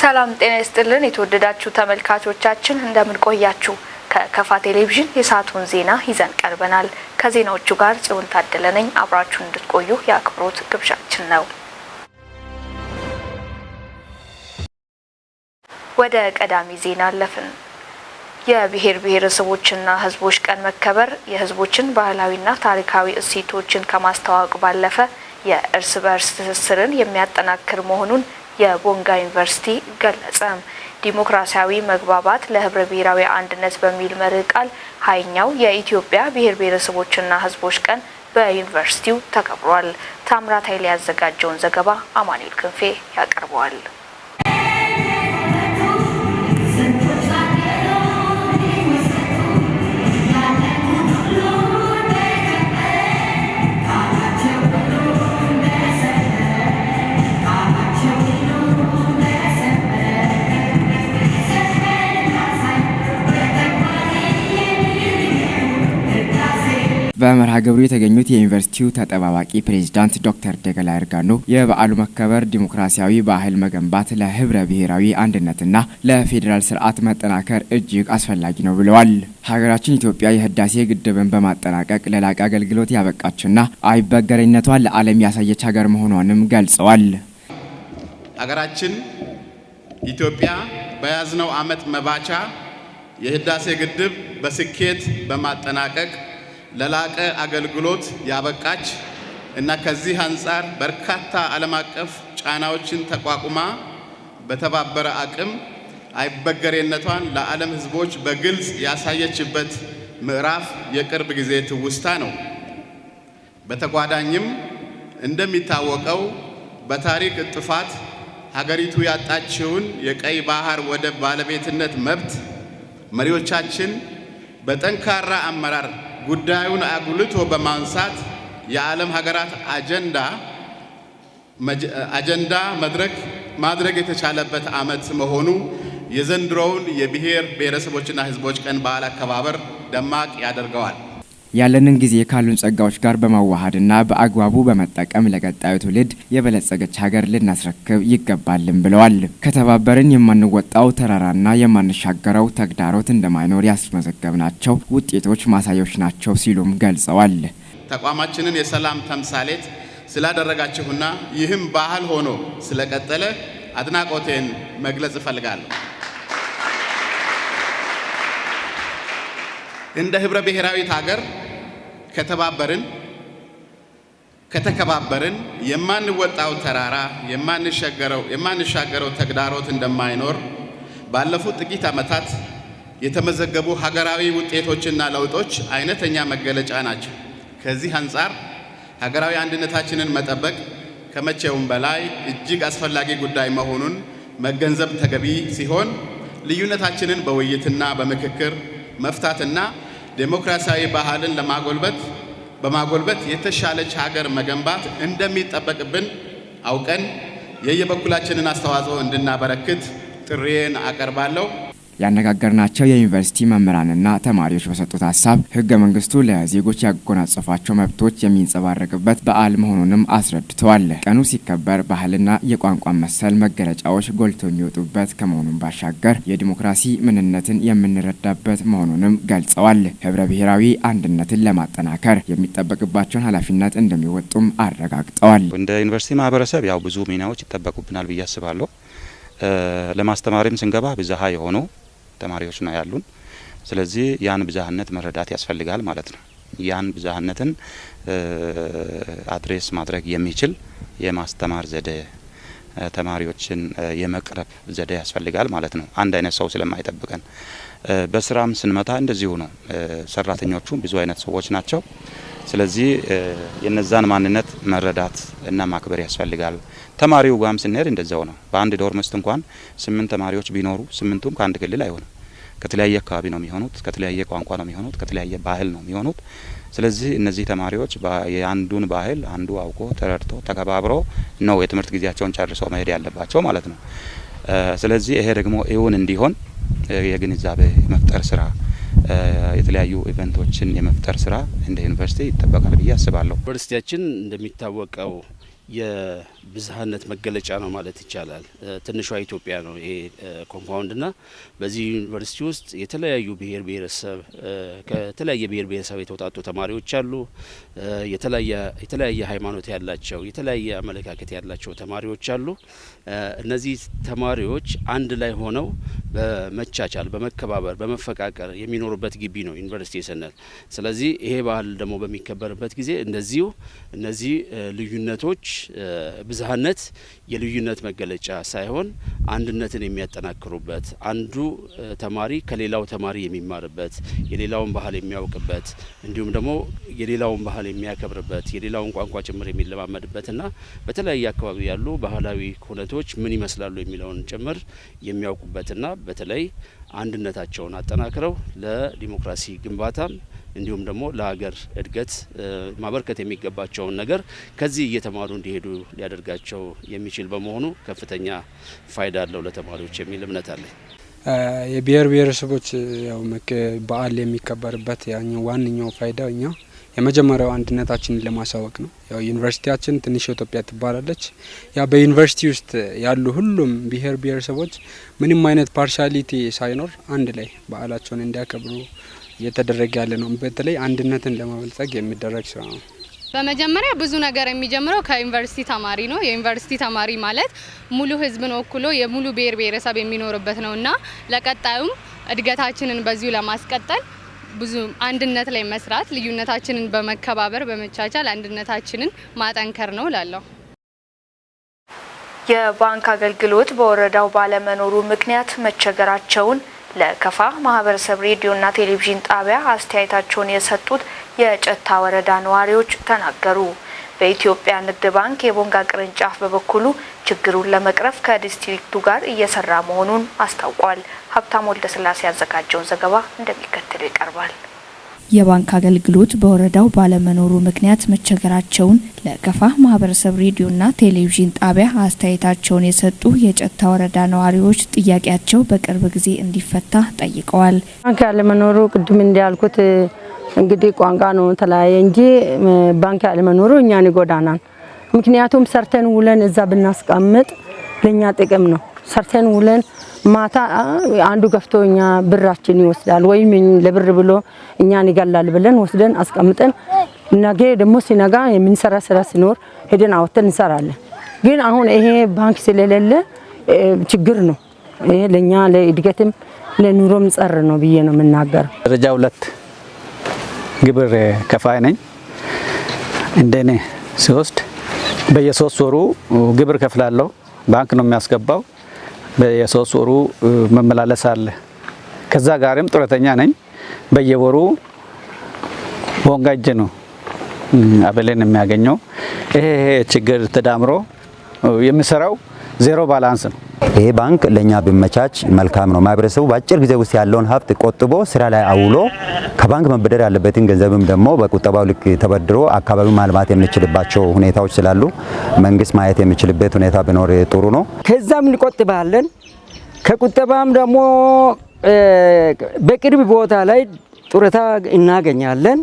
ሰላም ጤና ይስጥልን የተወደዳችሁ ተመልካቾቻችን እንደምን ቆያችሁ? ከከፋ ቴሌቪዥን የሰዓቱን ዜና ይዘን ቀርበናል። ከዜናዎቹ ጋር ጽዮን ታደለ ነኝ። አብራችሁን እንድትቆዩ የአክብሮት ግብዣችን ነው። ወደ ቀዳሚ ዜና አለፍን። የብሔር ብሔረሰቦችና ሕዝቦች ቀን መከበር የሕዝቦችን ባህላዊና ታሪካዊ እሴቶችን ከማስተዋወቅ ባለፈ የእርስ በርስ ትስስርን የሚያጠናክር መሆኑን የቦንጋ ዩኒቨርሲቲ ገለጸ። ዲሞክራሲያዊ መግባባት ለህብረ ብሔራዊ አንድነት በሚል መርህ ቃል 20ኛው የኢትዮጵያ ብሔር ብሔረሰቦችና ሕዝቦች ቀን በዩኒቨርሲቲው ተከብሯል። ታምራት ኃይሌ ያዘጋጀውን ዘገባ አማኑኤል ክንፌ ያቀርበዋል። በመርሃ ግብሩ የተገኙት የዩኒቨርሲቲው ተጠባባቂ ፕሬዝዳንት ዶክተር ደገላ እርጋኖ የበዓሉ መከበር ዲሞክራሲያዊ ባህል መገንባት ለህብረ ብሔራዊ አንድነትና ለፌዴራል ስርዓት መጠናከር እጅግ አስፈላጊ ነው ብለዋል። ሀገራችን ኢትዮጵያ የህዳሴ ግድብን በማጠናቀቅ ለላቀ አገልግሎት ያበቃችና አይበገሬነቷን ለዓለም ያሳየች ሀገር መሆኗንም ገልጸዋል። ሀገራችን ኢትዮጵያ በያዝነው ዓመት መባቻ የህዳሴ ግድብ በስኬት በማጠናቀቅ ለላቀ አገልግሎት ያበቃች እና ከዚህ አንጻር በርካታ ዓለም አቀፍ ጫናዎችን ተቋቁማ በተባበረ አቅም አይበገሬነቷን ለዓለም ህዝቦች በግልጽ ያሳየችበት ምዕራፍ የቅርብ ጊዜ ትውስታ ነው። በተጓዳኝም እንደሚታወቀው በታሪክ ጥፋት ሀገሪቱ ያጣችውን የቀይ ባህር ወደብ ባለቤትነት መብት መሪዎቻችን በጠንካራ አመራር ጉዳዩን አጉልቶ በማንሳት የዓለም ሀገራት አጀንዳ ማድረግ የተቻለበት ዓመት መሆኑ የዘንድሮውን የብሔር ብሔረሰቦችና ሕዝቦች ቀን በዓል አከባበር ደማቅ ያደርገዋል። ያለንን ጊዜ ካሉን ጸጋዎች ጋር በማዋሃድና በአግባቡ በመጠቀም ለቀጣዩ ትውልድ የበለጸገች ሀገር ልናስረክብ ይገባልን ብለዋል። ከተባበርን የማንወጣው ተራራና የማንሻገረው ተግዳሮት እንደማይኖር ያስመዘገብናቸው ውጤቶች ማሳያዎች ናቸው ሲሉም ገልጸዋል። ተቋማችንን የሰላም ተምሳሌት ስላደረጋችሁና ይህም ባህል ሆኖ ስለቀጠለ አድናቆቴን መግለጽ እፈልጋለሁ። እንደ ህብረ ብሔራዊት ሀገር ከተከባበርን የማንወጣው ተራራ የማንሻገረው ተግዳሮት እንደማይኖር ባለፉት ጥቂት ዓመታት የተመዘገቡ ሀገራዊ ውጤቶችና ለውጦች አይነተኛ መገለጫ ናቸው። ከዚህ አንጻር ሀገራዊ አንድነታችንን መጠበቅ ከመቼውም በላይ እጅግ አስፈላጊ ጉዳይ መሆኑን መገንዘብ ተገቢ ሲሆን ልዩነታችንን በውይይትና በምክክር መፍታትና ዴሞክራሲያዊ ባህልን በማጎልበት የተሻለች ሀገር መገንባት እንደሚጠበቅብን አውቀን የየበኩላችንን አስተዋጽኦ እንድናበረክት ጥሪዬን አቀርባለሁ። ያነጋገርናቸው የዩኒቨርሲቲ መምህራንና ተማሪዎች በሰጡት ሀሳብ ህገ መንግስቱ ለዜጎች ያጎናጸፋቸው መብቶች የሚንጸባረቅበት በዓል መሆኑንም አስረድተዋል። ቀኑ ሲከበር ባህልና የቋንቋ መሰል መገለጫዎች ጎልተው የሚወጡበት ከመሆኑም ባሻገር የዲሞክራሲ ምንነትን የምንረዳበት መሆኑንም ገልጸዋል። ህብረ ብሔራዊ አንድነትን ለማጠናከር የሚጠበቅባቸውን ኃላፊነት እንደሚወጡም አረጋግጠዋል። እንደ ዩኒቨርሲቲ ማህበረሰብ ያው ብዙ ሚናዎች ይጠበቁብናል ብዬ አስባለሁ። ለማስተማሪም ስንገባ ብዝሃ የሆኑ ተማሪዎች ነው ያሉን። ስለዚህ ያን ብዝሃነት መረዳት ያስፈልጋል ማለት ነው። ያን ብዝሃነትን አድሬስ ማድረግ የሚችል የማስተማር ዘዴ፣ ተማሪዎችን የመቅረብ ዘዴ ያስፈልጋል ማለት ነው። አንድ አይነት ሰው ስለማይጠብቀን በስራም ስንመጣ እንደዚሁ ነው። ሰራተኞቹ ብዙ አይነት ሰዎች ናቸው። ስለዚህ የነዛን ማንነት መረዳት እና ማክበር ያስፈልጋል። ተማሪው ጋም ስንሄድ እንደዛው ነው። በአንድ ዶርም ውስጥ እንኳን 8 ተማሪዎች ቢኖሩ 8ቱም ከአንድ ክልል አይሆኑም። ከተለያየ አካባቢ ነው የሚሆኑት፣ ከተለያየ ቋንቋ ነው የሚሆኑት፣ ከተለያየ ባህል ነው የሚሆኑት። ስለዚህ እነዚህ ተማሪዎች የአንዱን ባህል አንዱ አውቆ ተረድቶ ተከባብሮ ነው የትምህርት ጊዜያቸውን ጨርሰው መሄድ ያለባቸው ማለት ነው። ስለዚህ ይሄ ደግሞ እውን እንዲሆን የግንዛቤ መፍጠር ስራ፣ የተለያዩ ኢቨንቶችን የመፍጠር ስራ እንደ ዩኒቨርሲቲ ይጠበቃል ብዬ አስባለሁ። ዩኒቨርሲቲያችን እንደሚታወቀው የብዝሃነት መገለጫ ነው ማለት ይቻላል። ትንሿ ኢትዮጵያ ነው ይሄ ኮምፓውንድና በዚህ ዩኒቨርሲቲ ውስጥ የተለያዩ ከተለያየ ብሔር ብሔረሰብ የተውጣጡ ተማሪዎች አሉ። የተለያየ ሃይማኖት ያላቸው የተለያየ አመለካከት ያላቸው ተማሪዎች አሉ። እነዚህ ተማሪዎች አንድ ላይ ሆነው በመቻቻል በመከባበር በመፈቃቀር የሚኖሩበት ግቢ ነው ዩኒቨርሲቲ ስንል። ስለዚህ ይሄ ባህል ደግሞ በሚከበርበት ጊዜ እነዚህ ልዩነቶች ብዝሃነት የልዩነት መገለጫ ሳይሆን አንድነትን የሚያጠናክሩበት አንዱ ተማሪ ከሌላው ተማሪ የሚማርበት የሌላውን ባህል የሚያውቅበት እንዲሁም ደግሞ የሌላውን ባህል የሚያከብርበት የሌላውን ቋንቋ ጭምር የሚለማመድበትና በተለያየ አካባቢ ያሉ ባህላዊ ኩነቶች ምን ይመስላሉ የሚለውን ጭምር የሚያውቁበትና በተለይ አንድነታቸውን አጠናክረው ለዲሞክራሲ ግንባታም እንዲሁም ደግሞ ለሀገር እድገት ማበርከት የሚገባቸውን ነገር ከዚህ እየተማሩ እንዲሄዱ ሊያደርጋቸው የሚችል በመሆኑ ከፍተኛ ፋይዳ አለው ለተማሪዎች የሚል እምነት አለ። የብሔር ብሔረሰቦች ያው በዓል የሚከበርበት ዋነኛው ፋይዳው እኛ የመጀመሪያው አንድነታችንን ለማሳወቅ ነው። ያው ዩኒቨርሲቲያችን ትንሽ ኢትዮጵያ ትባላለች። ያ በዩኒቨርሲቲ ውስጥ ያሉ ሁሉም ብሔር ብሔረሰቦች ምንም አይነት ፓርሻሊቲ ሳይኖር አንድ ላይ በዓላቸውን እንዲያከብሩ እየተደረገ ያለ ነው። በተለይ አንድነትን ለማበልጸግ የሚደረግ ስራ ነው። በመጀመሪያ ብዙ ነገር የሚጀምረው ከዩኒቨርሲቲ ተማሪ ነው። የዩኒቨርሲቲ ተማሪ ማለት ሙሉ ሕዝብን ወክሎ የሙሉ ብሔር ብሔረሰብ የሚኖርበት ነውና ለቀጣዩም እድገታችንን በዚሁ ለማስቀጠል ብዙ አንድነት ላይ መስራት ልዩነታችንን በመከባበር በመቻቻል አንድነታችንን ማጠንከር ነው ላለው። የባንክ አገልግሎት በወረዳው ባለመኖሩ ምክንያት መቸገራቸውን ለከፋ ማህበረሰብ ሬዲዮና ቴሌቪዥን ጣቢያ አስተያየታቸውን የሰጡት የጨታ ወረዳ ነዋሪዎች ተናገሩ። በኢትዮጵያ ንግድ ባንክ የቦንጋ ቅርንጫፍ በበኩሉ ችግሩን ለመቅረፍ ከዲስትሪክቱ ጋር እየሰራ መሆኑን አስታውቋል። ሀብታም ወልደስላሴ ያዘጋጀውን ዘገባ እንደሚከተለው ይቀርባል። የባንክ አገልግሎት በወረዳው ባለመኖሩ ምክንያት መቸገራቸውን ለከፋ ማህበረሰብ ሬዲዮና ቴሌቪዥን ጣቢያ አስተያየታቸውን የሰጡ የጨታ ወረዳ ነዋሪዎች ጥያቄያቸው በቅርብ ጊዜ እንዲፈታ ጠይቀዋል። ባንክ ያለመኖሩ ቅድም እንዳልኩት እንግዲህ ቋንቋ ነው ተለያየ እንጂ ባንክ ያለመኖሩ እኛን ይጎዳናል። ምክንያቱም ሰርተን ውለን እዛ ብናስቀምጥ ለኛ ጥቅም ነው። ሰርተን ውለን ማታ አንዱ ገፍቶኛ ብራችን ይወስዳል ወይም ለብር ብሎ እኛን ይገላል ብለን ወስደን አስቀምጠን ነገ ደግሞ ሲነጋ የምንሰራ ስራ ሲኖር ሄደን አውጥተን እንሰራለን። ግን አሁን ይሄ ባንክ ስለሌለ ችግር ነው። ይሄ ለኛ ለእድገትም ለኑሮም ጸር ነው ብዬ ነው የምናገረው። ደረጃ 2 ግብር ከፋይ ነኝ። እንደኔ ሲወስድ በየ3 ወሩ ግብር ከፍላለሁ። ባንክ ነው የሚያስገባው። በየ3 ወሩ መመላለስ አለ። ከዛ ጋርም ጡረተኛ ነኝ። በየወሩ ቦንጋ እጅ ነው አበሌን የሚያገኘው። ይሄ ችግር ተዳምሮ የሚሰራው ዜሮ ባላንስ ነው። ይሄ ባንክ ለኛ ቢመቻች መልካም ነው። ማህበረሰቡ በአጭር ጊዜ ውስጥ ያለውን ሀብት ቆጥቦ ስራ ላይ አውሎ ከባንክ መበደር ያለበትን ገንዘብም ደግሞ በቁጠባው ልክ ተበድሮ አካባቢው ማልማት የሚችልባቸው ሁኔታዎች ስላሉ መንግስት ማየት የሚችልበት ሁኔታ ቢኖር ጥሩ ነው። ከዛም እንቆጥባለን። ከቁጠባም ደግሞ በቅርብ ቦታ ላይ ጡረታ እናገኛለን።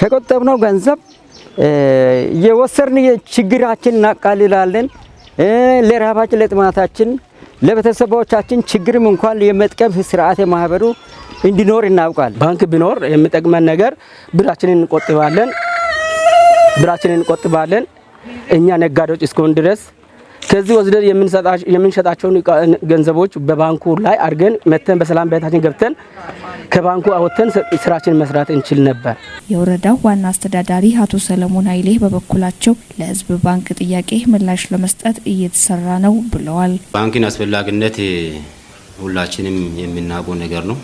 ከቆጠብነው ገንዘብ የወሰርን ችግራችን እናቃልላለን። ለራባችን ለጥማታችን ለቤተሰቦቻችን ችግርም እንኳን የመጥቀም ስርዓተ ማህበሩ እንዲኖር እናውቃለን። ባንክ ቢኖር የሚጠቅመን ነገር ብራችንን እንቆጥባለን። እኛ ነጋዴዎች እስከሆን ድረስ ከዚህ ወስደን የምንሸጣቸውን ገንዘቦች በባንኩ ላይ አድርገን መተን በሰላም ቤታችን ገብተን ከባንኩ አወጥተን ስራችን መስራት እንችል ነበር። የወረዳው ዋና አስተዳዳሪ አቶ ሰለሞን ኃይሌ በበኩላቸው ለህዝብ ባንክ ጥያቄ ምላሽ ለመስጠት እየተሰራ ነው ብለዋል። ባንክን አስፈላጊነት ሁላችንም የምናውቀው ነገር ነው።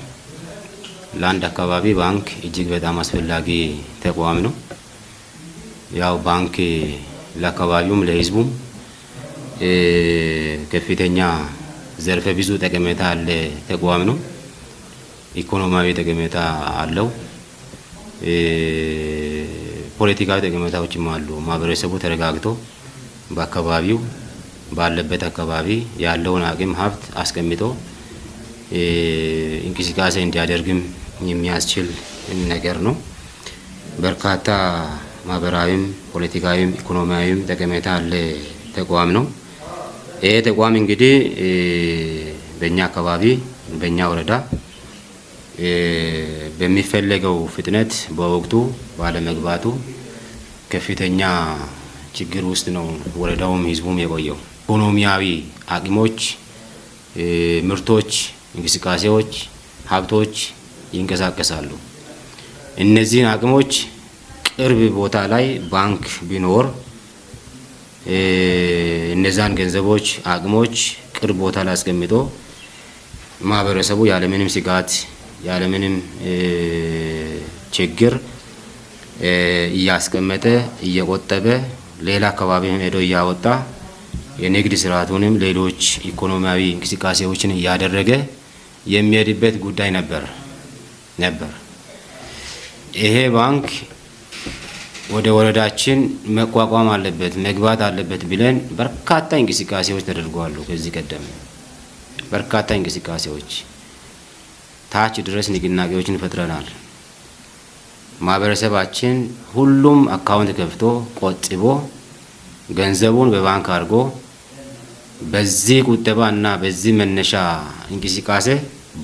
ለአንድ አካባቢ ባንክ እጅግ በጣም አስፈላጊ ተቋም ነው። ያው ባንክ ለአካባቢውም ለህዝቡም ከፍተኛ ዘርፈ ብዙ ጠቀሜታ አለ ተቋም ነው። ኢኮኖሚያዊ ጠቀሜታ አለው። ፖለቲካዊ ጠቀሜታዎችም አሉ። ማህበረሰቡ ተረጋግቶ በአካባቢው ባለበት አካባቢ ያለውን አቅም ሀብት አስቀምጦ እንቅስቃሴ እንዲያደርግም የሚያስችል ነገር ነው። በርካታ ማህበራዊም ፖለቲካዊም ኢኮኖሚያዊም ጠቀሜታ ያለ ተቋም ነው። ይሄ ተቋም እንግዲህ በእኛ አካባቢ በእኛ ወረዳ በሚፈለገው ፍጥነት በወቅቱ ባለመግባቱ ከፍተኛ ችግር ውስጥ ነው ወረዳውም ህዝቡም የቆየው። ኢኮኖሚያዊ አቅሞች፣ ምርቶች፣ እንቅስቃሴዎች፣ ሀብቶች ይንቀሳቀሳሉ። እነዚህን አቅሞች ቅርብ ቦታ ላይ ባንክ ቢኖር እነዛን ገንዘቦች አቅሞች ቅርብ ቦታ ላይ አስቀምጦ ማህበረሰቡ ያለምንም ስጋት ያለምንም ችግር እያስቀመጠ እየቆጠበ ሌላ አካባቢ ሄዶ እያወጣ የንግድ ስርዓቱንም ሌሎች ኢኮኖሚያዊ እንቅስቃሴዎችን እያደረገ የሚሄድበት ጉዳይ ነበር። ይሄ ባንክ ወደ ወረዳችን መቋቋም አለበት መግባት አለበት ብለን በርካታ እንቅስቃሴዎች ተደርገዋል። ከዚህ ቀደም በርካታ እንቅስቃሴዎች ታች ድረስ ንቅናቄዎችን ፈጥረናል። ማህበረሰባችን ሁሉም አካውንት ከፍቶ ቆጥቦ ገንዘቡን በባንክ አድርጎ በዚህ ቁጠባና በዚህ መነሻ እንቅስቃሴ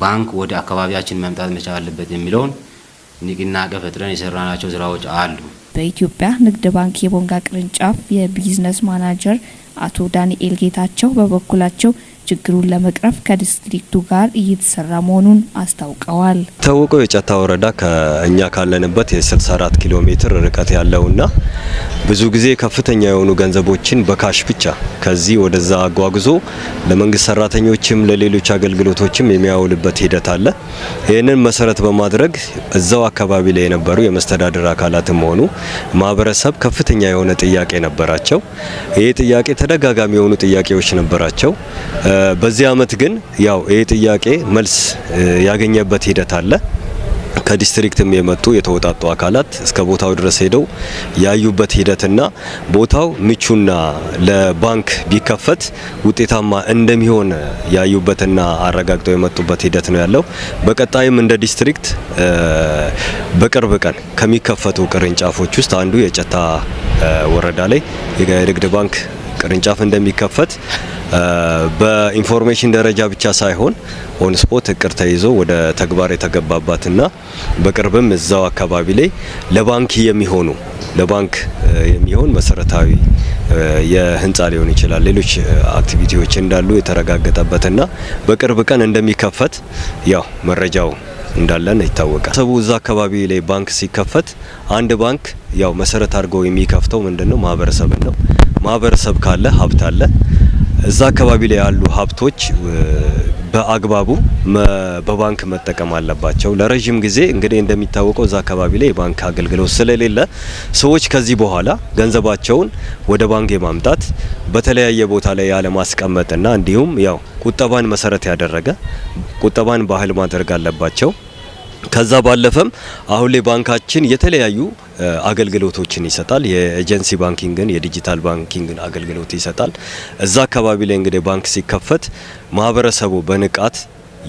ባንክ ወደ አካባቢያችን መምጣት መቻል አለበት የሚለውን ንቅናቄ ፈጥረን የሰራናቸው ስራዎች አሉ። በኢትዮጵያ ንግድ ባንክ የቦንጋ ቅርንጫፍ የቢዝነስ ማናጀር አቶ ዳንኤል ጌታቸው በበኩላቸው ችግሩን ለመቅረፍ ከዲስትሪክቱ ጋር እየተሰራ መሆኑን አስታውቀዋል። ታወቀው የጨታ ወረዳ ከኛ ካለንበት የ64 ኪሎ ሜትር ርቀት ያለውና ብዙ ጊዜ ከፍተኛ የሆኑ ገንዘቦችን በካሽ ብቻ ከዚህ ወደዛ አጓጉዞ ለመንግስት ሰራተኞችም ለሌሎች አገልግሎቶችም የሚያውልበት ሂደት አለ። ይህንን መሰረት በማድረግ እዛው አካባቢ ላይ የነበሩ የመስተዳድር አካላትም ሆኑ ማህበረሰብ ከፍተኛ የሆነ ጥያቄ ነበራቸው። ይህ ጥያቄ ተደጋጋሚ የሆኑ ጥያቄዎች ነበራቸው። በዚህ አመት ግን ያው ይህ ጥያቄ መልስ ያገኘበት ሂደት አለ። ከዲስትሪክትም የመጡ የተወጣጡ አካላት እስከ ቦታው ድረስ ሄደው ያዩበት ሂደትና ቦታው ምቹና ለባንክ ቢከፈት ውጤታማ እንደሚሆን ያዩበትና አረጋግጠው የመጡበት ሂደት ነው ያለው። በቀጣይም እንደ ዲስትሪክት በቅርብ ቀን ከሚከፈቱ ቅርንጫፎች ውስጥ አንዱ የጨታ ወረዳ ላይ የንግድ ባንክ ቅርንጫፍ እንደሚከፈት በኢንፎርሜሽን ደረጃ ብቻ ሳይሆን ኦን ስፖት እቅድ ተይዞ ወደ ተግባር የተገባባትና በቅርብም እዛው አካባቢ ላይ ለባንክ የሚሆን መሰረታዊ የህንጻ ሊሆን ይችላል ሌሎች አክቲቪቲዎች እንዳሉ የተረጋገጠበትና በቅርብ ቀን እንደሚከፈት ያው መረጃው እንዳለን ይታወቃል። ሰው እዛ አካባቢ ላይ ባንክ ሲከፈት አንድ ባንክ ያው መሰረት አድርጎ የሚከፍተው ምንድነው ማህበረሰብን ነው። ማህበረሰብ ካለ ሀብት አለ። እዛ አካባቢ ላይ ያሉ ሀብቶች በአግባቡ በባንክ መጠቀም አለባቸው። ለረጅም ጊዜ እንግዲህ እንደሚታወቀው እዛ አካባቢ ላይ የባንክ አገልግሎት ስለሌለ ሰዎች ከዚህ በኋላ ገንዘባቸውን ወደ ባንክ የማምጣት በተለያየ ቦታ ላይ ያለ ማስቀመጥና እንዲሁም ያው ቁጠባን መሰረት ያደረገ ቁጠባን ባህል ማድረግ አለባቸው። ከዛ ባለፈም አሁን ላይ ባንካችን የተለያዩ አገልግሎቶችን ይሰጣል። የኤጀንሲ ባንኪንግን የዲጂታል ባንኪንግን አገልግሎት ይሰጣል። እዛ አካባቢ ላይ እንግዲህ ባንክ ሲከፈት ማህበረሰቡ በንቃት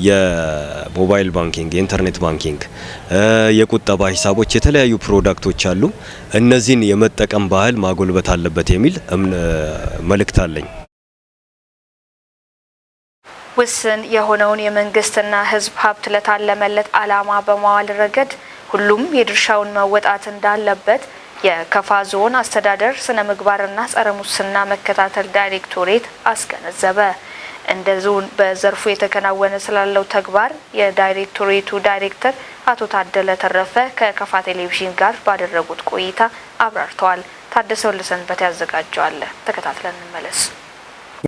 የሞባይል ባንኪንግ፣ የኢንተርኔት ባንኪንግ፣ የቁጠባ ሂሳቦች የተለያዩ ፕሮዳክቶች አሉ። እነዚህን የመጠቀም ባህል ማጎልበት አለበት የሚል መልእክት አለኝ። ውስን የሆነውን የመንግስትና ህዝብ ሀብት ለታለመለት ዓላማ በማዋል ረገድ ሁሉም የድርሻውን መወጣት እንዳለበት የከፋ ዞን አስተዳደር ስነ ምግባርና ጸረ ሙስና መከታተል ዳይሬክቶሬት አስገነዘበ። እንደ ዞን በዘርፉ የተከናወነ ስላለው ተግባር የዳይሬክቶሬቱ ዳይሬክተር አቶ ታደለ ተረፈ ከከፋ ቴሌቪዥን ጋር ባደረጉት ቆይታ አብራርተዋል። ታደሰ ወልሰንበት ያዘጋጀዋል። ተከታትለን እንመለስ።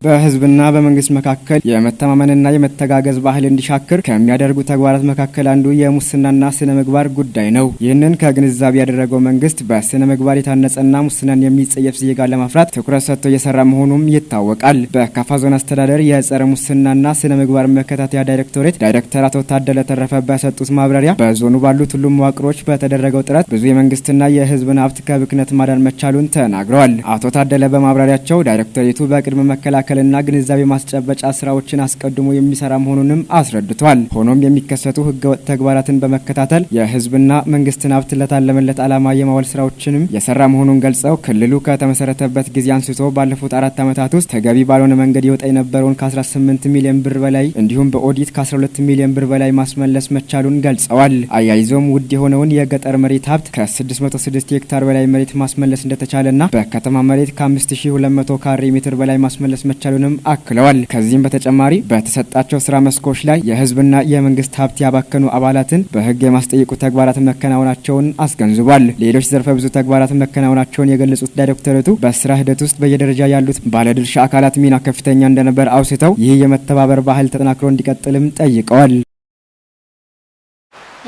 በህዝብና በመንግስት መካከል የመተማመንና የመተጋገዝ ባህል እንዲሻክር ከሚያደርጉ ተግባራት መካከል አንዱ የሙስናና ስነ ምግባር ጉዳይ ነው። ይህንን ከግንዛቤ ያደረገው መንግስት በስነ ምግባር የታነጸና ሙስናን የሚጸየፍ ዜጋ ለማፍራት ትኩረት ሰጥቶ እየሰራ መሆኑም ይታወቃል። በካፋ ዞን አስተዳደር የጸረ ሙስናና ስነ ምግባር መከታተያ ዳይሬክቶሬት ዳይሬክተር አቶ ታደለ ተረፈ በሰጡት ማብራሪያ በዞኑ ባሉት ሁሉም መዋቅሮች በተደረገው ጥረት ብዙ የመንግስትና የህዝብን ሀብት ከብክነት ማዳን መቻሉን ተናግረዋል። አቶ ታደለ በማብራሪያቸው ዳይሬክቶሬቱ በቅድመ መከላከል የመከላከልና ግንዛቤ ማስጨበጫ ስራዎችን አስቀድሞ የሚሰራ መሆኑንም አስረድቷል። ሆኖም የሚከሰቱ ህገወጥ ተግባራትን በመከታተል የህዝብና መንግስትን ሀብት ለታለመለት ዓላማ የማዋል ስራዎችንም የሰራ መሆኑን ገልጸው ክልሉ ከተመሰረተበት ጊዜ አንስቶ ባለፉት 4 ዓመታት ውስጥ ተገቢ ባልሆነ መንገድ ይወጣ የነበረውን ከ18 ሚሊዮን ብር በላይ እንዲሁም በኦዲት ከ12 ሚሊዮን ብር በላይ ማስመለስ መቻሉን ገልጸዋል። አያይዞም ውድ የሆነውን የገጠር መሬት ሀብት ከ606 ሄክታር በላይ መሬት ማስመለስ እንደተቻለና በከተማ መሬት ከ5200 ካሬ ሜትር በላይ ማስመለስ መቻሉንም አክለዋል። ከዚህም በተጨማሪ በተሰጣቸው ስራ መስኮች ላይ የህዝብና የመንግስት ሀብት ያባከኑ አባላትን በህግ የማስጠየቁ ተግባራት መከናወናቸውን አስገንዝቧል። ሌሎች ዘርፈ ብዙ ተግባራት መከናወናቸውን የገለጹት ዳይሬክተሩ በስራ ሂደት ውስጥ በየደረጃ ያሉት ባለድርሻ አካላት ሚና ከፍተኛ እንደነበር አውስተው ይህ የመተባበር ባህል ተጠናክሮ እንዲቀጥልም ጠይቀዋል።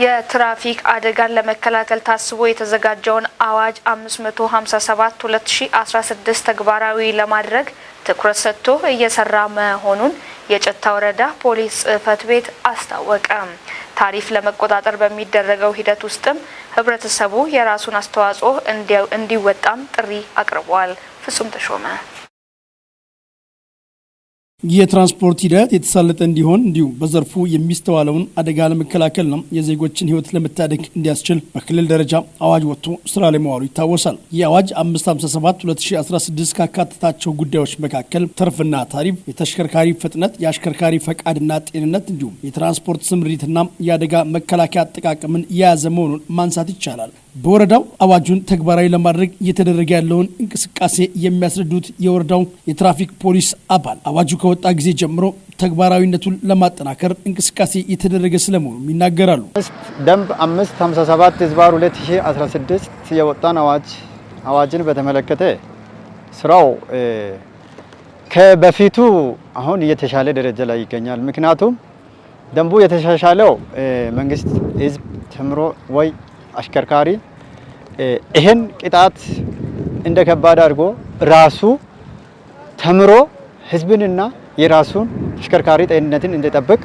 የትራፊክ አደጋን ለመከላከል ታስቦ የተዘጋጀውን አዋጅ 557/2016 ተግባራዊ ለማድረግ ትኩረት ሰጥቶ እየሰራ መሆኑን የጨታ ወረዳ ፖሊስ ጽሕፈት ቤት አስታወቀ። ታሪፍ ለመቆጣጠር በሚደረገው ሂደት ውስጥም ህብረተሰቡ የራሱን አስተዋጽኦ እንዲወጣም ጥሪ አቅርቧል። ፍጹም ተሾመ የትራንስፖርት ሂደት የተሳለጠ እንዲሆን እንዲሁም በዘርፉ የሚስተዋለውን አደጋ ለመከላከል ነው የዜጎችን ህይወት ለመታደግ እንዲያስችል በክልል ደረጃ አዋጅ ወጥቶ ስራ ላይ መዋሉ ይታወሳል። ይህ አዋጅ 557/2016 ካካተታቸው ጉዳዮች መካከል ትርፍና ታሪፍ፣ የተሽከርካሪ ፍጥነት፣ የአሽከርካሪ ፈቃድና ጤንነት እንዲሁም የትራንስፖርት ስምሪትና የአደጋ መከላከያ አጠቃቀምን የያዘ መሆኑን ማንሳት ይቻላል። በወረዳው አዋጁን ተግባራዊ ለማድረግ እየተደረገ ያለውን እንቅስቃሴ የሚያስረዱት የወረዳው የትራፊክ ፖሊስ አባል አዋጁ ከወጣ ጊዜ ጀምሮ ተግባራዊነቱን ለማጠናከር እንቅስቃሴ እየተደረገ ስለመሆኑ ይናገራሉ። ደንብ 557/2016 የወጣን አዋጅን በተመለከተ ስራው ከበፊቱ አሁን እየተሻለ ደረጃ ላይ ይገኛል። ምክንያቱም ደንቡ የተሻሻለው መንግስት ህዝብ ተምሮ ወይ አሽከርካሪ ይሄን ቅጣት እንደ ከባድ አድርጎ ራሱ ተምሮ ህዝብንና የራሱን አሽከርካሪ ጤንነትን እንዲጠብቅ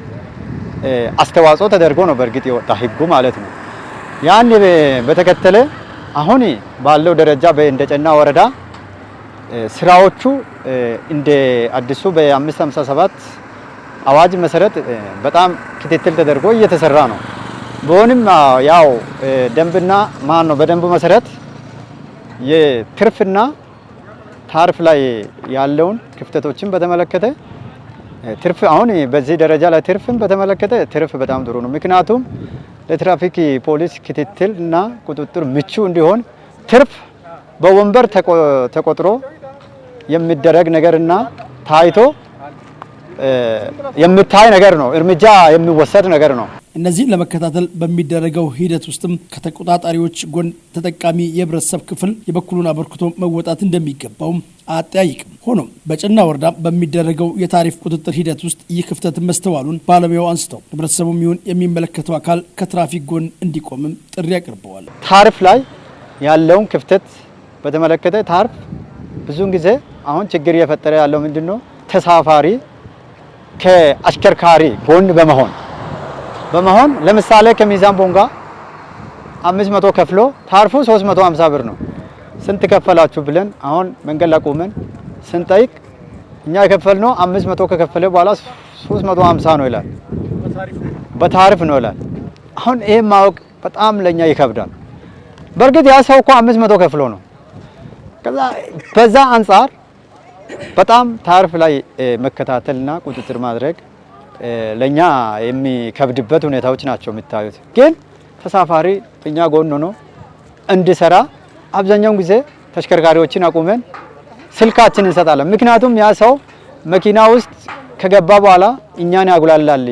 አስተዋጽኦ ተደርጎ ነው በእርግጥ የወጣ ህጉ ማለት ነው። ያን በተከተለ አሁን ባለው ደረጃ በእንደጨና ወረዳ ስራዎቹ እንደ አዲሱ በ557 አዋጅ መሰረት በጣም ክትትል ተደርጎ እየተሰራ ነው። በሆነም ያው ደንብና በደንቡ መሰረት የትርፍና ታሪፍ ላይ ያለውን ክፍተቶችን በተመለከተ ትርፍ አሁን በዚህ ደረጃ ላይ ትርፍን በተመለከተ ትርፍ በጣም ጥሩ ነው። ምክንያቱም ለትራፊክ ፖሊስ ክትትል እና ቁጥጥር ምቹ እንዲሆን ትርፍ በወንበር ተቆጥሮ የሚደረግ ነገርና ታይቶ የሚታይ ነገር ነው፣ እርምጃ የሚወሰድ ነገር ነው። እነዚህን ለመከታተል በሚደረገው ሂደት ውስጥም ከተቆጣጣሪዎች ጎን ተጠቃሚ የህብረተሰብ ክፍል የበኩሉን አበርክቶ መወጣት እንደሚገባውም አጠያይቅም። ሆኖም በጨና ወረዳ በሚደረገው የታሪፍ ቁጥጥር ሂደት ውስጥ ይህ ክፍተት መስተዋሉን ባለሙያው አንስተው ህብረተሰቡም ይሁን የሚመለከተው አካል ከትራፊክ ጎን እንዲቆምም ጥሪ አቅርበዋል። ታሪፍ ላይ ያለውን ክፍተት በተመለከተ ታሪፍ ብዙውን ጊዜ አሁን ችግር እየፈጠረ ያለው ምንድነው? ተሳፋሪ ከአሽከርካሪ ጎን በመሆን ለምሳሌ ከሚዛን ቦንጋ 500 ከፍሎ ታርፉ 350 ብር ነው። ስንት ከፈላችሁ ብለን አሁን መንገድ ላይ ቆመን ስንጠይቅ እኛ የከፈልነው 500 ከከፈለ በኋላ 350 ነው ይላል። በታሪፍ ነው ይላል። አሁን ይሄ ማወቅ በጣም ለኛ ይከብዳል። በእርግጥ ያ ሰው እኮ 500 ከፍሎ ነው። ከዛ በዛ አንፃር በጣም ታሪፍ ላይ መከታተልና ቁጥጥር ማድረግ ለኛ የሚከብድበት ሁኔታዎች ናቸው የሚታዩት። ግን ተሳፋሪ እኛ ጎን ሆኖ እንዲሰራ አብዛኛውን ጊዜ ተሽከርካሪዎችን አቁመን ስልካችን እንሰጣለን። ምክንያቱም ያ ሰው መኪና ውስጥ ከገባ በኋላ እኛን ያጉላላል፣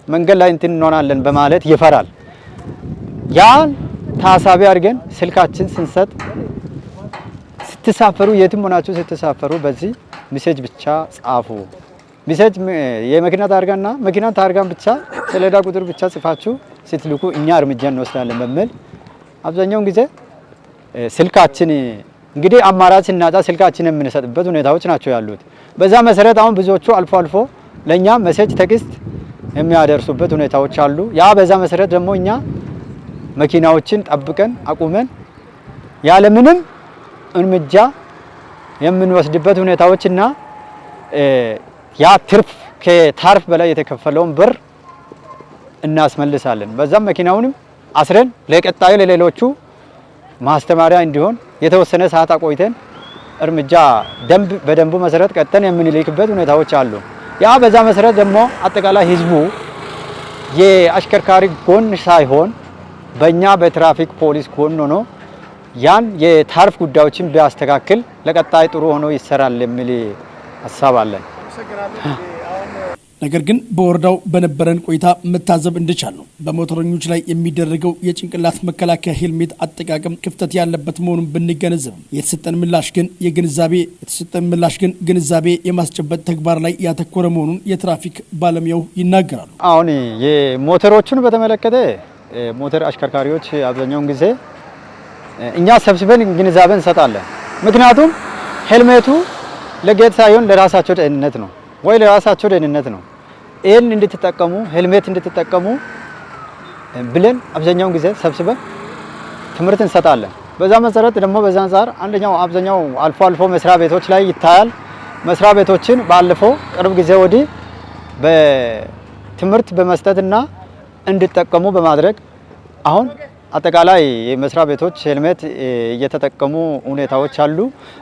መንገድ ላይ እንትን እንሆናለን በማለት ይፈራል። ያን ታሳቢ አድርገን ስልካችን ስንሰጥ ስትሳፈሩ የትም ሆናችሁ ስትሳፈሩ በዚህ ሜሴጅ ብቻ ጻፉ። ሜሴጅ የመኪና ታርጋና መኪና ታርጋን ብቻ ሰሌዳ ቁጥር ብቻ ጽፋችሁ ስትልኩ እኛ እርምጃ እንወስዳለን በሚል አብዛኛውን ጊዜ ስልካችን እንግዲህ አማራጭ ስናጣ ስልካችን የምንሰጥበት ሁኔታዎች ናቸው ያሉት። በዛ መሰረት አሁን ብዙዎቹ አልፎ አልፎ ለኛ ሜሴጅ ቴክስት የሚያደርሱበት ሁኔታዎች አሉ። ያ በዛ መሰረት ደግሞ እኛ መኪናዎችን ጠብቀን አቁመን ያለምንም እርምጃ የምንወስድበት ሁኔታዎችና ያ ትርፍ ከታርፍ በላይ የተከፈለውን ብር እናስመልሳለን። በዛም መኪናውንም አስረን ለቀጣዩ ለሌሎቹ ማስተማሪያ እንዲሆን የተወሰነ ሰዓት አቆይተን እርምጃ በደንቡ መሰረት ቀጥተን የምንልክበት ሁኔታዎች አሉ። ያ በዛ መሰረት ደግሞ አጠቃላይ ህዝቡ የአሽከርካሪ ጎን ሳይሆን በእኛ በትራፊክ ፖሊስ ጎን ሆኖ ያን የታርፍ ጉዳዮችን ቢያስተካክል ለቀጣይ ጥሩ ሆኖ ይሰራል የሚል ሀሳብ አለን። ነገር ግን በወረዳው በነበረን ቆይታ መታዘብ እንደቻል ነው በሞተረኞች ላይ የሚደረገው የጭንቅላት መከላከያ ሄልሜት አጠቃቀም ክፍተት ያለበት መሆኑን ብንገነዘብም የተሰጠን ምላሽ ግን ግንዛቤ የማስጨበጥ ተግባር ላይ ያተኮረ መሆኑን የትራፊክ ባለሙያው ይናገራሉ። አሁን የሞተሮቹን በተመለከተ ሞተር አሽከርካሪዎች አብዛኛውን ጊዜ እኛ ሰብስበን ግንዛቤ እንሰጣለን። ምክንያቱም ሄልሜቱ ለጌጥ ሳይሆን ለራሳቸው ደህንነት ነው ወይ ለራሳቸው ደህንነት ነው። ይህን እንድትጠቀሙ ሄልሜት እንድትጠቀሙ ብለን አብዛኛውን ጊዜ ሰብስበን ትምህርት እንሰጣለን። በዛ መሰረት ደግሞ በዛ አንፃር አብዛኛው አልፎ መስሪያ ቤቶች ላይ ይታያል። መስሪያ ቤቶችን ባለፈው ቅርብ ጊዜ ወዲህ በትምህርት በመስጠትና እንድትጠቀሙ በማድረግ አሁን አጠቃላይ የመስሪያ ቤቶች ሄልሜት እየተጠቀሙ ሁኔታዎች አሉ።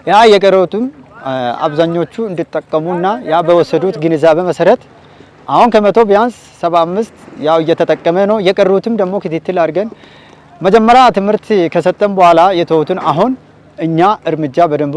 ያ የቀሩትም አብዛኞቹ እንድትጠቀሙና ያ በወሰዱት ግንዛቤ መሰረት አሁን ከመቶ ቢያንስ 75 ያው እየተጠቀመ ነው። የቀሩትም ደግሞ ክትትል አድርገን መጀመሪያ ትምህርት ከሰጠን በኋላ የተውቱን አሁን እኛ እርምጃ በደንቡ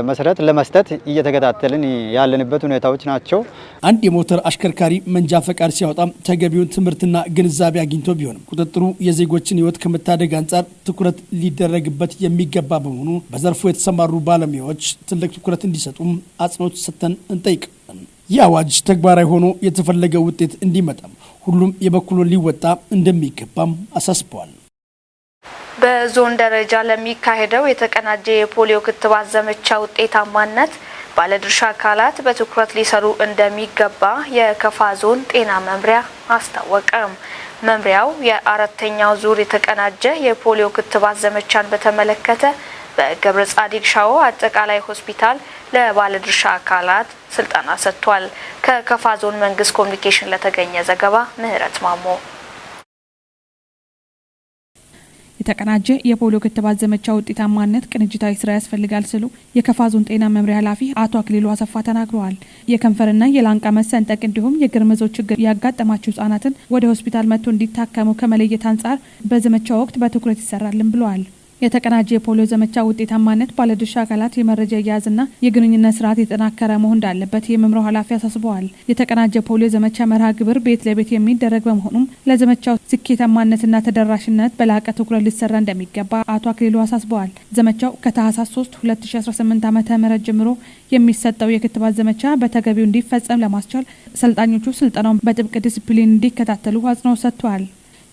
መሰረት ለመስጠት እየተከታተልን ያለንበት ሁኔታዎች ናቸው። አንድ የሞተር አሽከርካሪ መንጃ ፈቃድ ሲያወጣ ተገቢውን ትምህርትና ግንዛቤ አግኝቶ ቢሆንም ቁጥጥሩ የዜጎችን ሕይወት ከመታደግ አንጻር ትኩረት ሊደረግበት የሚገባ በመሆኑ በዘርፉ የተሰማሩ ባለሙያዎች ትልቅ ትኩረት እንዲሰጡም አጽንኦት ሰጥተን እንጠይቃለን። ይህ አዋጅ ተግባራዊ ሆኖ የተፈለገ ውጤት እንዲመጣም ሁሉም የበኩሉን ሊወጣ እንደሚገባም አሳስበዋል። በዞን ደረጃ ለሚካሄደው የተቀናጀ የፖሊዮ ክትባት ዘመቻ ውጤታማነት ባለድርሻ አካላት በትኩረት ሊሰሩ እንደሚገባ የከፋ ዞን ጤና መምሪያ አስታወቀ። መምሪያው የአራተኛው ዙር የተቀናጀ የፖሊዮ ክትባት ዘመቻን በተመለከተ በገብረ ጻዲቅ ሻዎ አጠቃላይ ሆስፒታል ለባለድርሻ አካላት ስልጠና ሰጥቷል። ከከፋ ዞን መንግስት ኮሚኒኬሽን ለተገኘ ዘገባ ምህረት ማሞ። የተቀናጀ የፖሊዮ ክትባት ዘመቻ ውጤታማነት ቅንጅታዊ ስራ ያስፈልጋል ሲሉ የከፋ ዞን ጤና መምሪያ ኃላፊ አቶ አክሊሉ አሰፋ ተናግረዋል። የከንፈርና የላንቃ መሰንጠቅ እንዲሁም የግርምዞች ችግር ያጋጠማቸው ህጻናትን ወደ ሆስፒታል መጥቶ እንዲታከሙ ከመለየት አንጻር በዘመቻው ወቅት በትኩረት ይሰራልን ብለዋል። የተቀናጀ የፖሊዮ ዘመቻ ውጤታማነት ባለድርሻ አካላት የመረጃ አያያዝና የግንኙነት ስርዓት የተጠናከረ መሆን እንዳለበት የመምሪያው ኃላፊ አሳስበዋል። የተቀናጀ ፖሊዮ ዘመቻ መርሃ ግብር ቤት ለቤት የሚደረግ በመሆኑም ለዘመቻው ስኬታማነትና ተደራሽነት በላቀ ትኩረት ሊሰራ እንደሚገባ አቶ አክሊሉ አሳስበዋል። ዘመቻው ከታህሳስ 3 2018 ዓ.ም ጀምሮ የሚሰጠው የክትባት ዘመቻ በተገቢው እንዲፈጸም ለማስቻል ሰልጣኞቹ ስልጠናውን በጥብቅ ዲሲፕሊን እንዲከታተሉ አጽንኦት ሰጥተዋል።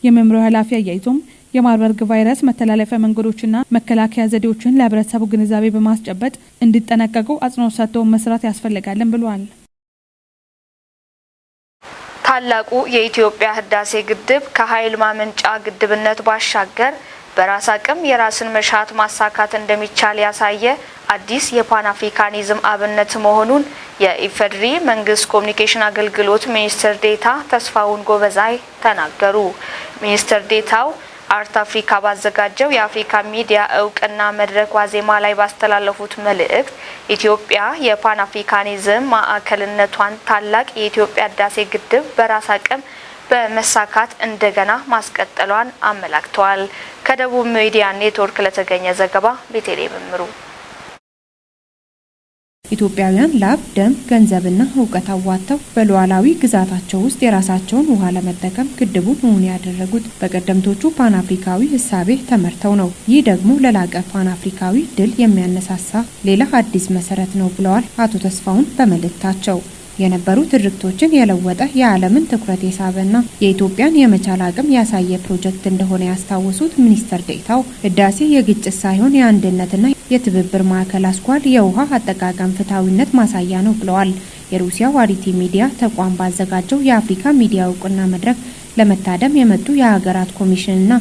የመምሪያው ኃላፊ አያይዞም የማርበርግ ቫይረስ መተላለፊያ መንገዶችና መከላከያ ዘዴዎችን ለህብረተሰቡ ግንዛቤ በማስጨበጥ እንዲጠነቀቁ አጽንኦት ሰጥተው መስራት ያስፈልጋልን ብለዋል። ታላቁ የኢትዮጵያ ህዳሴ ግድብ ከኃይል ማመንጫ ግድብነት ባሻገር በራስ አቅም የራስን መሻት ማሳካት እንደሚቻል ያሳየ አዲስ የፓን አፍሪካኒዝም አብነት መሆኑን የኢፌዴሪ መንግስት ኮሚኒኬሽን አገልግሎት ሚኒስትር ዴኤታ ተስፋውን ጎበዛይ ተናገሩ። ሚኒስትር ዴኤታው አርት አፍሪካ ባዘጋጀው የአፍሪካ ሚዲያ እውቅና መድረክ ዋዜማ ላይ ባስተላለፉት መልእክት ኢትዮጵያ የፓን አፍሪካኒዝም ማዕከልነቷን ታላቅ የኢትዮጵያ ህዳሴ ግድብ በራስ አቅም በመሳካት እንደገና ማስቀጠሏን አመላክተዋል። ከደቡብ ሚዲያ ኔትወርክ ለተገኘ ዘገባ ቤተልሔም መምሩ። ኢትዮጵያውያን ላብ፣ ደም፣ ገንዘብና እውቀት አዋጥተው በሉዓላዊ ግዛታቸው ውስጥ የራሳቸውን ውሃ ለመጠቀም ግድቡን እውን ያደረጉት በቀደምቶቹ ፓን አፍሪካዊ እሳቤ ተመርተው ነው። ይህ ደግሞ ለላቀ ፓን አፍሪካዊ ድል የሚያነሳሳ ሌላ አዲስ መሰረት ነው ብለዋል አቶ ተስፋውን በመልእክታቸው። የነበሩ ትርክቶችን የለወጠ የዓለምን ትኩረት የሳበና የኢትዮጵያን የመቻል አቅም ያሳየ ፕሮጀክት እንደሆነ ያስታወሱት ሚኒስትር ዴኤታው ህዳሴ የግጭት ሳይሆን የአንድነትና የትብብር ማዕከል አስኳል የውሃ አጠቃቀም ፍትሐዊነት ማሳያ ነው ብለዋል። የሩሲያው አሪቲ ሚዲያ ተቋም ባዘጋጀው የአፍሪካ ሚዲያ እውቅና መድረክ ለመታደም የመጡ የሀገራት ኮሚሽንና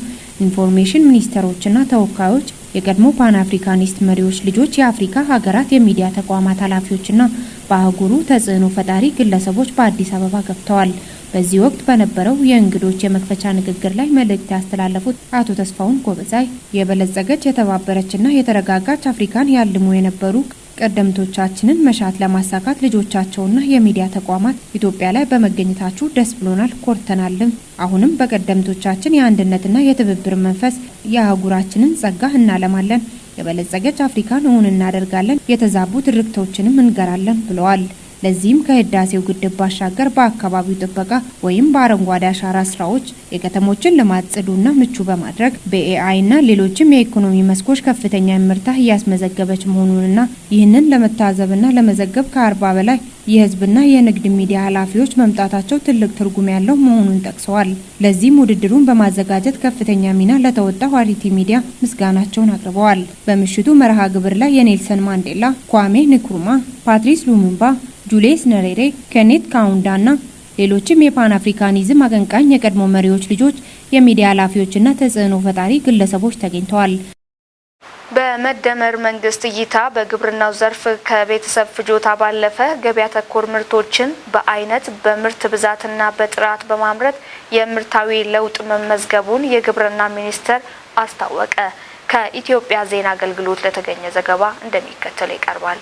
ኢንፎርሜሽን ሚኒስተሮችና ተወካዮች፣ የቀድሞ ፓን አፍሪካኒስት መሪዎች ልጆች፣ የአፍሪካ ሀገራት የሚዲያ ተቋማት ኃላፊዎችና በአህጉሩ ተጽዕኖ ፈጣሪ ግለሰቦች በአዲስ አበባ ገብተዋል። በዚህ ወቅት በነበረው የእንግዶች የመክፈቻ ንግግር ላይ መልእክት ያስተላለፉት አቶ ተስፋውን ጎበዛይ የበለጸገች የተባበረችና የተረጋጋች አፍሪካን ያልሙ የነበሩ ቀደምቶቻችንን መሻት ለማሳካት ልጆቻቸውና የሚዲያ ተቋማት ኢትዮጵያ ላይ በመገኘታችሁ ደስ ብሎናል፣ ኮርተናልም። አሁንም በቀደምቶቻችን የአንድነትና የትብብር መንፈስ የአህጉራችንን ጸጋ እናለማለን፣ የበለጸገች አፍሪካን እውን እናደርጋለን፣ የተዛቡ ትርክቶችንም እንገራለን ብለዋል። ለዚህም ከህዳሴው ግድብ ባሻገር በአካባቢው ጥበቃ ወይም በአረንጓዴ አሻራ ስራዎች የከተሞችን ልማት ጽዱና ምቹ በማድረግ በኤአይ እና ሌሎችም የኢኮኖሚ መስኮች ከፍተኛ ምርታ እያስመዘገበች መሆኑንና ይህንን ለመታዘብና ለመዘገብ ከ40 በላይ የህዝብና የንግድ ሚዲያ ኃላፊዎች መምጣታቸው ትልቅ ትርጉም ያለው መሆኑን ጠቅሰዋል። ለዚህም ውድድሩን በማዘጋጀት ከፍተኛ ሚና ለተወጣው ዋሪቲ ሚዲያ ምስጋናቸውን አቅርበዋል። በምሽቱ መርሃ ግብር ላይ የኔልሰን ማንዴላ፣ ኳሜ ንክሩማ፣ ፓትሪስ ሉሙምባ፣ ጁሌስ ነሬሬ፣ ኬኔት ካውንዳና ሌሎችም የፓን አፍሪካኒዝም አቀንቃኝ የቀድሞ መሪዎች ልጆች፣ የሚዲያ ኃላፊዎችና ተጽዕኖ ፈጣሪ ግለሰቦች ተገኝተዋል። በመደመር መንግስት እይታ በግብርናው ዘርፍ ከቤተሰብ ፍጆታ ባለፈ ገበያ ተኮር ምርቶችን በአይነት በምርት ብዛትና በጥራት በማምረት የምርታዊ ለውጥ መመዝገቡን የግብርና ሚኒስቴር አስታወቀ። ከኢትዮጵያ ዜና አገልግሎት ለተገኘ ዘገባ እንደሚከተለው ይቀርባል።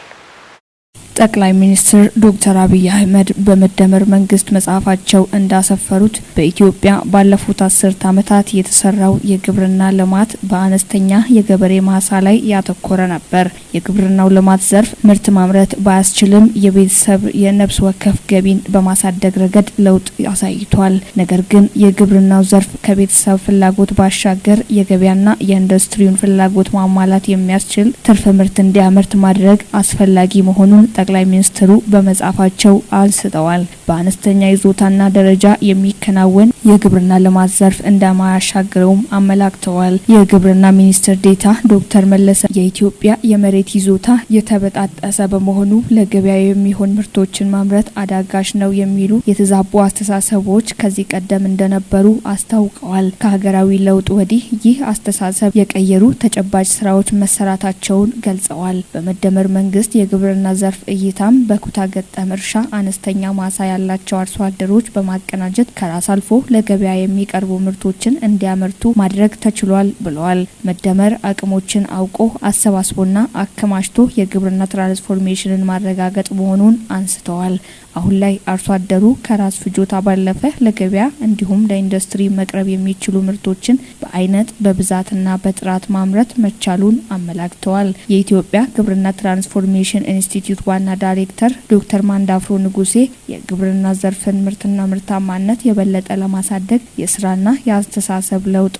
ጠቅላይ ሚኒስትር ዶክተር አብይ አህመድ በመደመር መንግስት መጽሐፋቸው እንዳሰፈሩት በኢትዮጵያ ባለፉት 10 ዓመታት የተሰራው የግብርና ልማት በአነስተኛ የገበሬ ማሳ ላይ ያተኮረ ነበር። የግብርናው ልማት ዘርፍ ምርት ማምረት ባያስችልም የቤተሰብ የነፍስ ወከፍ ገቢን በማሳደግ ረገድ ለውጥ አሳይቷል። ነገር ግን የግብርናው ዘርፍ ከቤተሰብ ፍላጎት ባሻገር የገበያና የኢንዱስትሪውን ፍላጎት ማሟላት የሚያስችል ትርፍ ምርት እንዲያመርት ማድረግ አስፈላጊ መሆኑን ጠቅላይ ሚኒስትሩ በመጽሐፋቸው አንስተዋል። በአነስተኛ ይዞታና ደረጃ የሚከናወን የግብርና ልማት ዘርፍ እንደማያሻግረውም አመላክተዋል። የግብርና ሚኒስትር ዴታ ዶክተር መለሰ የኢትዮጵያ የመሬት ይዞታ የተበጣጠሰ በመሆኑ ለገበያ የሚሆን ምርቶችን ማምረት አዳጋች ነው የሚሉ የተዛቡ አስተሳሰቦች ከዚህ ቀደም እንደነበሩ አስታውቀዋል። ከሀገራዊ ለውጥ ወዲህ ይህ አስተሳሰብ የቀየሩ ተጨባጭ ስራዎች መሰራታቸውን ገልጸዋል። በመደመር መንግስት የግብርና ዘርፍ እይታም በኩታ ገጠም እርሻ አነስተኛ ማሳ ያላቸው አርሶ አደሮች በማቀናጀት ከራስ አልፎ ለገበያ የሚቀርቡ ምርቶችን እንዲያመርቱ ማድረግ ተችሏል ብለዋል። መደመር አቅሞችን አውቆ አሰባስቦና አከማችቶ የግብርና ትራንስፎርሜሽንን ማረጋገጥ መሆኑን አንስተዋል። አሁን ላይ አርሶ አደሩ ከራስ ፍጆታ ባለፈ ለገበያ እንዲሁም ለኢንዱስትሪ መቅረብ የሚችሉ ምርቶችን በአይነት በብዛትና በጥራት ማምረት መቻሉን አመላክተዋል። የኢትዮጵያ ግብርና ትራንስፎርሜሽን ኢንስቲትዩት ዋና ዳይሬክተር ዶክተር ማንዳፍሮ ንጉሴ የግብርና ዘርፍን ምርትና ምርታማነት የበለጠ ለማሳደግ የስራና የአስተሳሰብ ለውጥ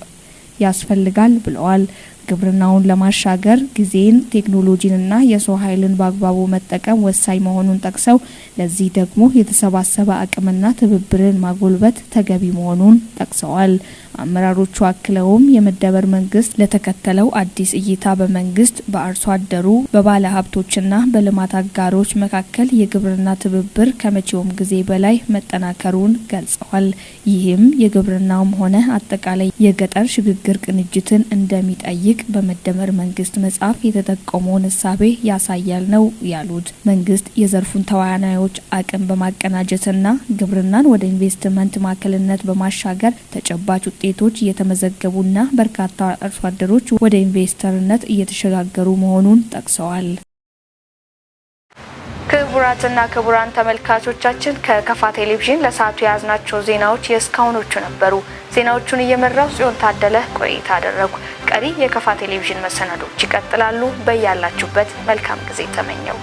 ያስፈልጋል ብለዋል። ግብርናውን ለማሻገር ጊዜን፣ ቴክኖሎጂንና የሰው ኃይልን በአግባቡ መጠቀም ወሳኝ መሆኑን ጠቅሰው ለዚህ ደግሞ የተሰባሰበ አቅምና ትብብርን ማጎልበት ተገቢ መሆኑን ጠቅሰዋል። አመራሮቹ አክለውም የመደመር መንግስት ለተከተለው አዲስ እይታ በመንግስት በአርሶ አደሩ በባለ ሀብቶችና በልማት አጋሮች መካከል የግብርና ትብብር ከመቼውም ጊዜ በላይ መጠናከሩን ገልጸዋል። ይህም የግብርናውም ሆነ አጠቃላይ የገጠር ሽግግር ቅንጅትን እንደሚጠይቅ በመደመር መንግስት መጽሐፍ የተጠቆመውን እሳቤ ያሳያል ነው ያሉት። መንግስት የዘርፉን ተዋናዮች አቅም በማቀናጀትና ግብርናን ወደ ኢንቨስትመንት ማዕከልነት በማሻገር ተጨባጭ ውጤቶች እየተመዘገቡና በርካታ አርሶ አደሮች ወደ ኢንቨስተርነት እየተሸጋገሩ መሆኑን ጠቅሰዋል። ክቡራትና ክቡራን ተመልካቾቻችን ከከፋ ቴሌቪዥን ለሰዓቱ የያዝናቸው ዜናዎች የእስካሁኖቹ ነበሩ። ዜናዎቹን እየመራው ጽዮን ታደለ ቆይታ አደረጉ። ቀሪ የከፋ ቴሌቪዥን መሰናዶች ይቀጥላሉ። በያላችሁበት መልካም ጊዜ ተመኘው።